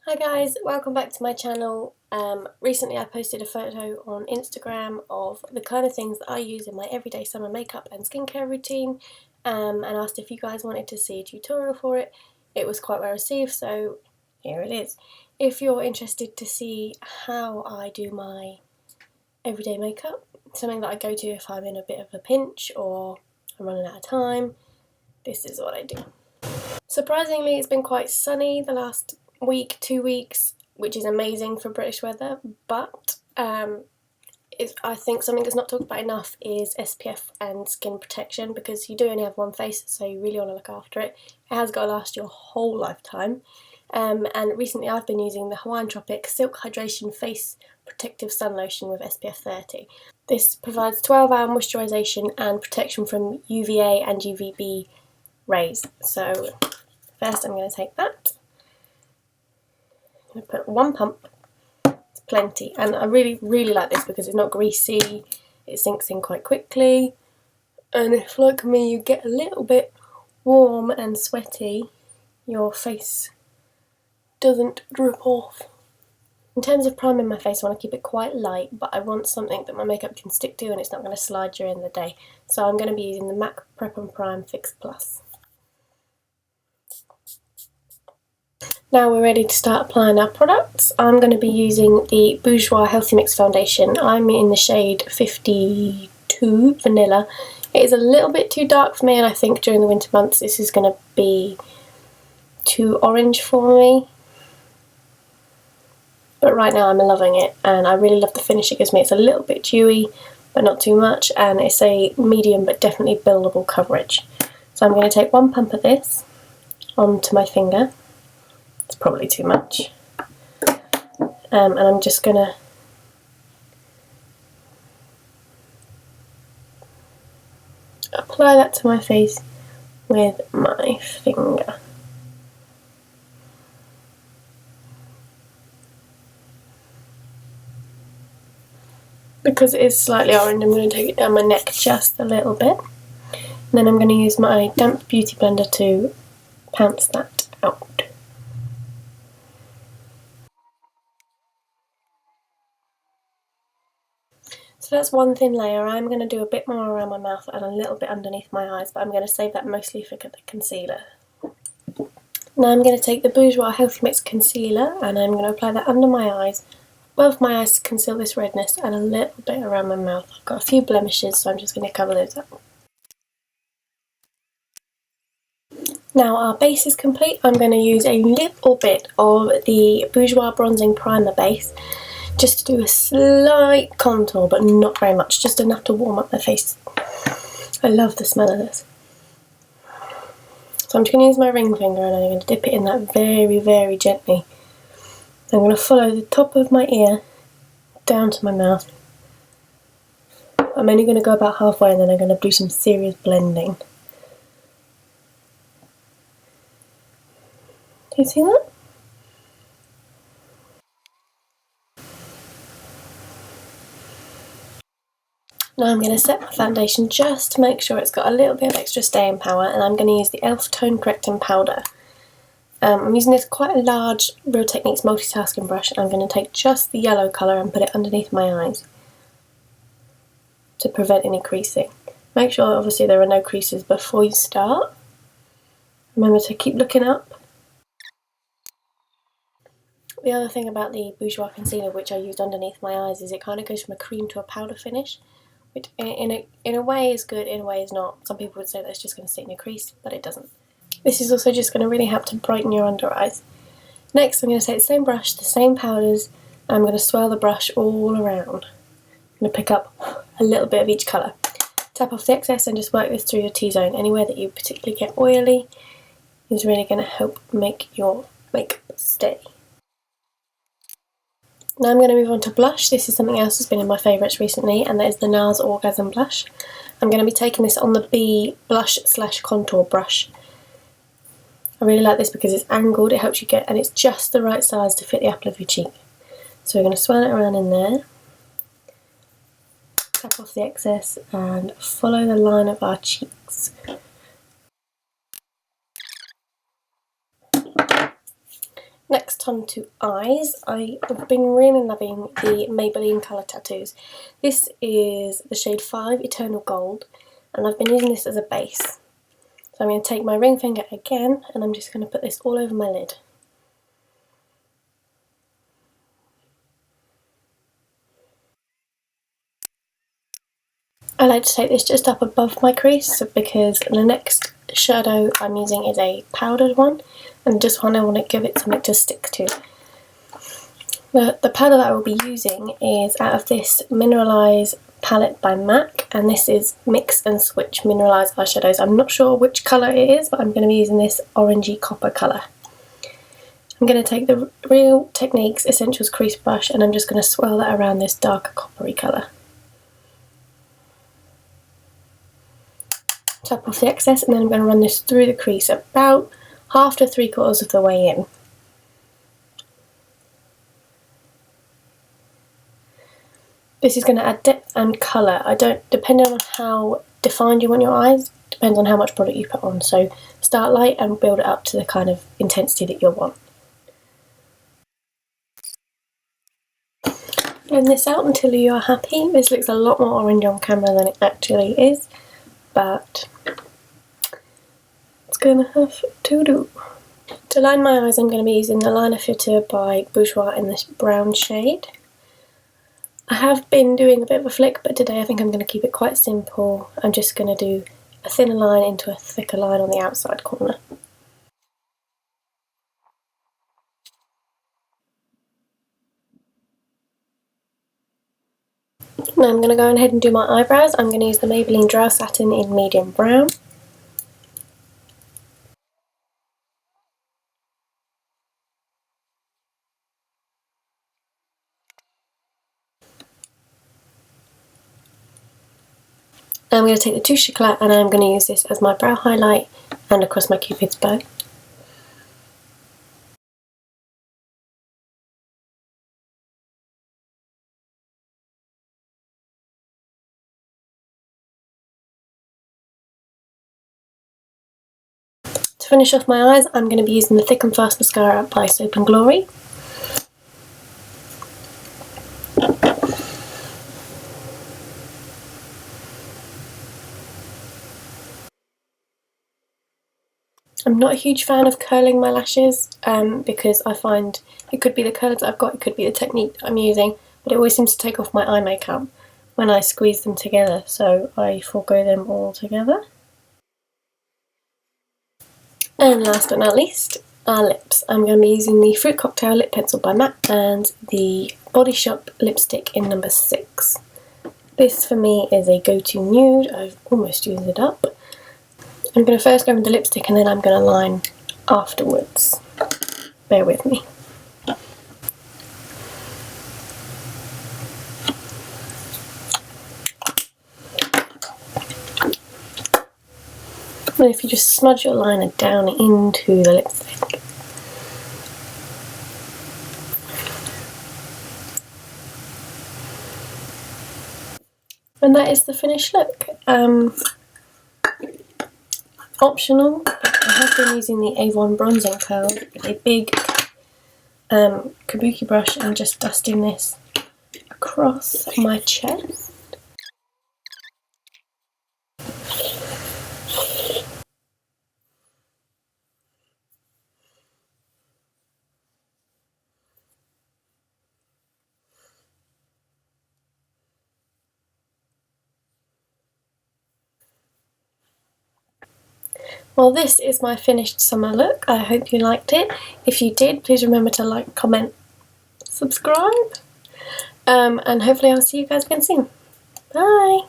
Hi guys, welcome back to my channel. Recently I posted a photo on Instagram of the kind of things that I use in my everyday summer makeup and skincare routine and asked if you guys wanted to see a tutorial for it. It was quite well received, so here it is. If you're interested to see how I do my everyday makeup, something that I go to if I'm in a bit of a pinch or I'm running out of time, this is what I do. Surprisingly, it's been quite sunny the last week, 2 weeks, which is amazing for British weather, but I think something that's not talked about enough is SPF and skin protection, because you do only have one face, so you really want to look after it. It has got to last your whole lifetime. And recently I've been using the Hawaiian Tropic Silk Hydration Face Protective Sun Lotion with SPF 30. This provides 12-hour moisturisation and protection from UVA and UVB rays. So first I'm going to take that. I'm going to put one pump, it's plenty, and I really like this because it's not greasy, it sinks in quite quickly, and if like me you get a little bit warm and sweaty, your face doesn't drip off. In terms of priming my face, I want to keep it quite light, but I want something that my makeup can stick to and it's not going to slide during the day, so I'm going to be using the MAC Prep and Prime Fix Plus. Now we're ready to start applying our products. I'm going to be using the Bourjois Healthy Mix Foundation. I'm in the shade 52 Vanilla. It is a little bit too dark for me, and I think during the winter months this is going to be too orange for me. But right now I'm loving it, and I really love the finish it gives me. It's a little bit dewy, but not too much, and it's a medium but definitely buildable coverage. So I'm going to take one pump of this onto my finger. It's probably too much. And I'm just going to apply that to my face with my finger. Because it is slightly orange, I'm going to take it down my neck just a little bit. And then I'm going to use my damp beauty blender to pounce that out. So that's one thin layer. I'm going to do a bit more around my mouth and a little bit underneath my eyes, but I'm going to save that mostly for the concealer. Now I'm going to take the Bourjois Healthy Mix Concealer and I'm going to apply that under my eyes, above my eyes to conceal this redness, and a little bit around my mouth. I've got a few blemishes, so I'm just going to cover those up. Now our base is complete. I'm going to use a little bit of the Bourjois Bronzing Primer base, just to do a slight contour, but not very much, just enough to warm up my face. I love the smell of this. So I'm just going to use my ring finger and I'm going to dip it in that very gently. I'm going to follow the top of my ear down to my mouth. I'm only going to go about halfway and then I'm going to do some serious blending. Do you see that? Now I'm going to set my foundation just to make sure it's got a little bit of extra staying power, and I'm going to use the e.l.f. Tone Correcting Powder. I'm using this quite a large Real Techniques multitasking brush, and I'm going to take just the yellow colour and put it underneath my eyes to prevent any creasing. Make sure obviously there are no creases before you start. Remember to keep looking up. The other thing about the Bourjois concealer, which I used underneath my eyes, is it kind of goes from a cream to a powder finish, which in a way is good, in a way is not. Some people would say that it's just going to sit in your crease, but it doesn't. This is also just going to really help to brighten your under eyes. Next I'm going to take the same brush, the same powders, and I'm going to swirl the brush all around. I'm going to pick up a little bit of each colour. Tap off the excess and just work this through your T-zone. Anywhere that you particularly get oily is really going to help make your makeup stay. Now I'm going to move on to blush. This is something else that's been in my favourites recently, and that is the Nars Orgasm blush. I'm going to be taking this on the B blush / contour brush. I really like this because it's angled, it helps you get, and it's just the right size to fit the apple of your cheek. So we're going to swirl it around in there, tap off the excess and follow the line of our cheeks. Next on to eyes. I've been really loving the Maybelline Colour Tattoos. This is the shade 5 Eternal Gold, and I've been using this as a base. So I'm going to take my ring finger again, and I'm just going to put this all over my lid. I like to take this just up above my crease because the next shadow I'm using is a powdered one, and just want to give it something to stick to. The powder that I will be using is out of this Mineralize palette by MAC, and this is Mix and Switch Mineralize Eyeshadows. I'm not sure which colour it is, but I'm going to be using this orangey copper colour. I'm going to take the Real Techniques Essentials crease brush, and I'm just going to swirl that around this darker coppery colour. Tap off the excess, and then I'm going to run this through the crease about half to 3/4 of the way in. This is going to add depth and colour. Depending on how defined you want your eyes, depends on how much product you put on. So start light and build it up to the kind of intensity that you'll want. Blend this out until you are happy. This looks a lot more orange on camera than it actually is, but it's going to have to do. To line my eyes, I'm going to be using the liner Feutre by Bourjois in this brown shade. I have been doing a bit of a flick, but today I think I'm going to keep it quite simple. I'm just going to do a thinner line into a thicker line on the outside corner. Now I'm going to go ahead and do my eyebrows. I'm going to use the Maybelline Dry Satin in medium brown. I'm going to take the Touche Eclat, and I'm going to use this as my brow highlight and across my Cupid's bow. To finish off my eyes, I'm going to be using the Thick and Fast Mascara by Soap & Glory. I'm not a huge fan of curling my lashes because I find it could be the colours that I've got, it could be the technique that I'm using, but it always seems to take off my eye makeup when I squeeze them together, so I forego them all together. And last but not least, our lips. I'm going to be using the Fruit Cocktail Lip Pencil by MAC and the Body Shop lipstick in number 6. This for me is a go-to nude. I've almost used it up. I'm going to first go with the lipstick and then I'm going to line afterwards. Bear with me. And if you just smudge your liner down into the lipstick. And that is the finished look. Optional, I have been using the AVON bronzing curl with a big Kabuki brush and just dusting this across my chest. Well, this is my finished summer look. I hope you liked it. If you did, please remember to like, comment, subscribe, and hopefully I'll see you guys again soon. Bye!